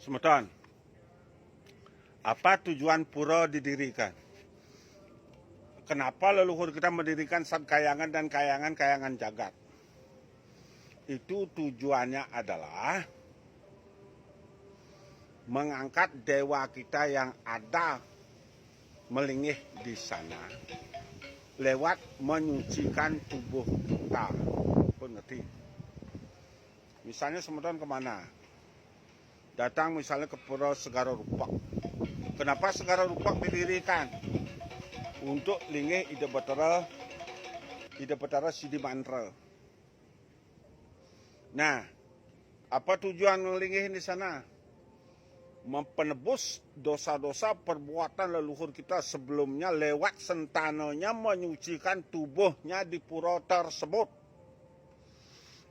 Semeton, apa tujuan pura didirikan? Kenapa leluhur kita mendirikan kayangan dan kayangan jagat? Itu tujuannya adalah mengangkat dewa kita yang ada melingih di sana lewat menyucikan tubuh kita. Pun ngerti? Misalnya semeton kemana? Datang misalnya ke Pura Segara Rupak. Kenapa Segara Rupak didirikan? Untuk lingih Ida Betara Sidi Mantra. Nah, apa tujuan lingih di sana? Mempenebus dosa-dosa perbuatan leluhur kita sebelumnya lewat sentanonya menyucikan tubuhnya di pura tersebut.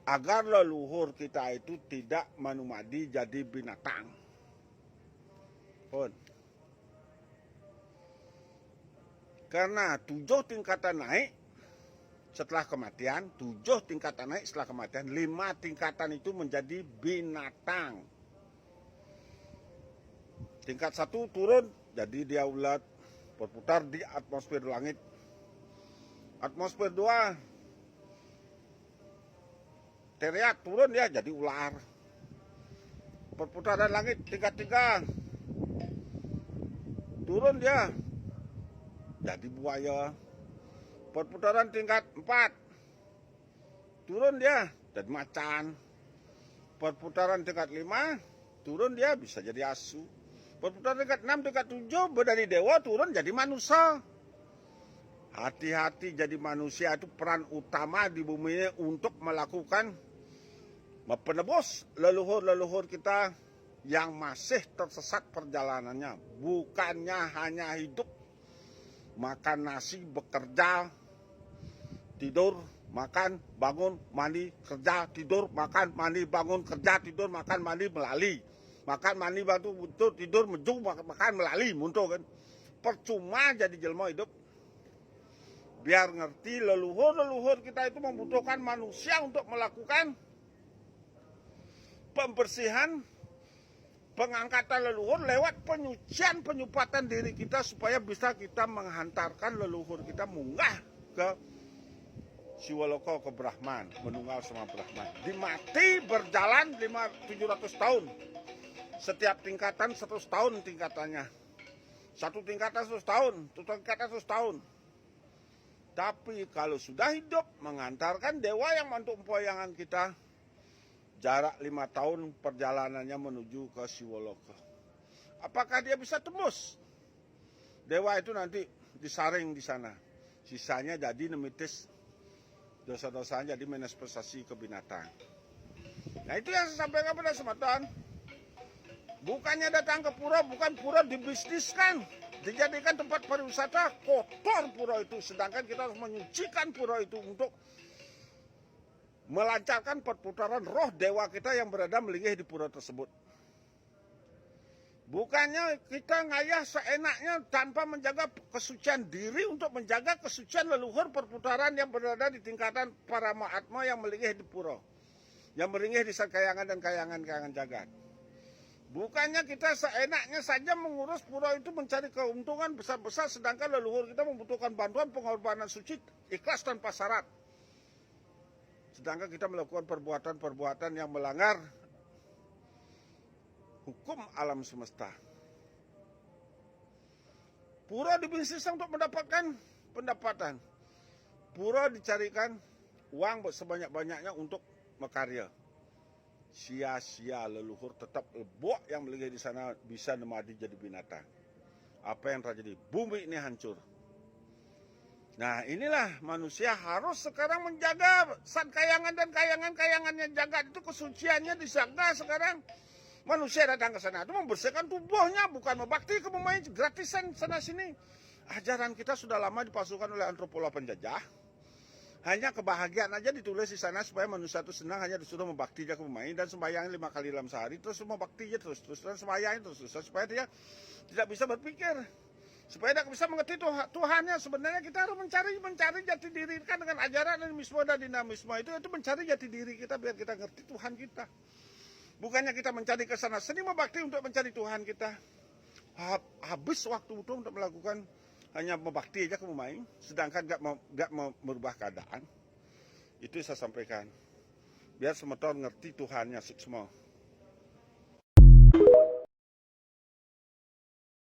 Agar leluhur kita itu tidak manumadi jadi binatang. Pun. Karena 7 tingkatan naik setelah kematian, 7 tingkatan naik setelah kematian, 5 tingkatan itu menjadi binatang. Tingkat 1 turun, jadi dia ulat berputar di atmosfer langit. Atmosfer 2, teriak turun dia jadi ular. Perputaran langit tingkat 3, turun dia jadi buaya. Perputaran tingkat 4, turun dia jadi macan. Perputaran tingkat 5, turun dia bisa jadi asu. Perputaran tingkat 6, tingkat 7, dari dewa turun jadi manusia. Hati-hati jadi manusia itu peran utama di bumi ini untuk melakukan penebus leluhur-leluhur kita yang masih tersesat perjalanannya. Bukannya hanya hidup, makan nasi, bekerja, tidur, makan, bangun, mandi, kerja, tidur, makan, mandi, bangun, kerja, tidur, makan, mandi, melali. Makan, mandi, batu, butuh, tidur, mejung, makan, melali, muntah kan. Percuma jadi jelma hidup. Biar ngerti leluhur-leluhur kita itu membutuhkan manusia untuk melakukan pembersihan, pengangkatan leluhur lewat penyucian, penyupatan diri kita supaya bisa kita menghantarkan leluhur kita munggah ke Siwaloko, ke Brahman, menunggal sama Brahman. Dimati berjalan 700 tahun. Setiap tingkatan 100 tahun tingkatannya. Satu tingkatan 100 tahun, satu tingkatan 100 tahun. Tapi kalau sudah hidup mengantarkan dewa yang mantuk empoyangan kita, jarak 5 tahun perjalanannya menuju ke Siwaloko. Apakah dia bisa tembus? Dewa itu nanti disaring di sana. Sisanya jadi nemitis, dosa-dosanya jadi manifestasi ke binatang. Nah itu yang saya sampaikan pada semeton. Bukannya datang ke pura, bukan pura dibisniskan, dijadikan tempat pariwisata, kotor pura itu. Sedangkan kita harus menyucikan pura itu untuk melancarkan perputaran roh dewa kita yang berada melingih di pura tersebut. Bukannya kita ngayah seenaknya tanpa menjaga kesucian diri untuk menjaga kesucian leluhur perputaran yang berada di tingkatan para mahatma yang melingih di pura. Yang melingih di kayangan dan kayangan jagat. Bukannya kita seenaknya saja mengurus pura itu mencari keuntungan besar-besar, sedangkan leluhur kita membutuhkan bantuan pengorbanan suci, ikhlas tanpa syarat. Sedangkan kita melakukan perbuatan-perbuatan yang melanggar hukum alam semesta. Pura dibisniskan untuk mendapatkan pendapatan. Pura dicarikan uang sebanyak-banyaknya untuk berkarya. Sia-sia leluhur tetap lebok yang melingih di sana bisa nemadi jadi binatang. Apa yang terjadi? Bumi ini hancur. Nah inilah manusia harus sekarang menjaga kayangan dan kayangannya jagat itu, kesuciannya dijaga sekarang. Manusia datang ke sana itu membersihkan tubuhnya, bukan membakti ke pemain gratisan sana sini. Ajaran kita sudah lama dipasukan oleh antropolog penjajah. Hanya kebahagiaan aja ditulis di sana supaya manusia itu senang, hanya disuruh membakti aja ke pemain dan sembahyang 5 kali dalam sehari, terus membakti aja terus dan sembahyang terus supaya dia tidak bisa berpikir. Supaya tidak bisa mengerti Tuhannya. Sebenarnya kita harus mencari jati diri kan dengan ajaran animisme dan dinamisme itu mencari jati diri kita biar kita ngerti Tuhan kita. Bukannya kita mencari ke sana. Seni membakti untuk mencari Tuhan kita. Habis waktu itu untuk melakukan hanya membakti aja kamu main. Sedangkan gak mau merubah keadaan. Itu saya sampaikan. Biar semua orang ngerti Tuhannya semua.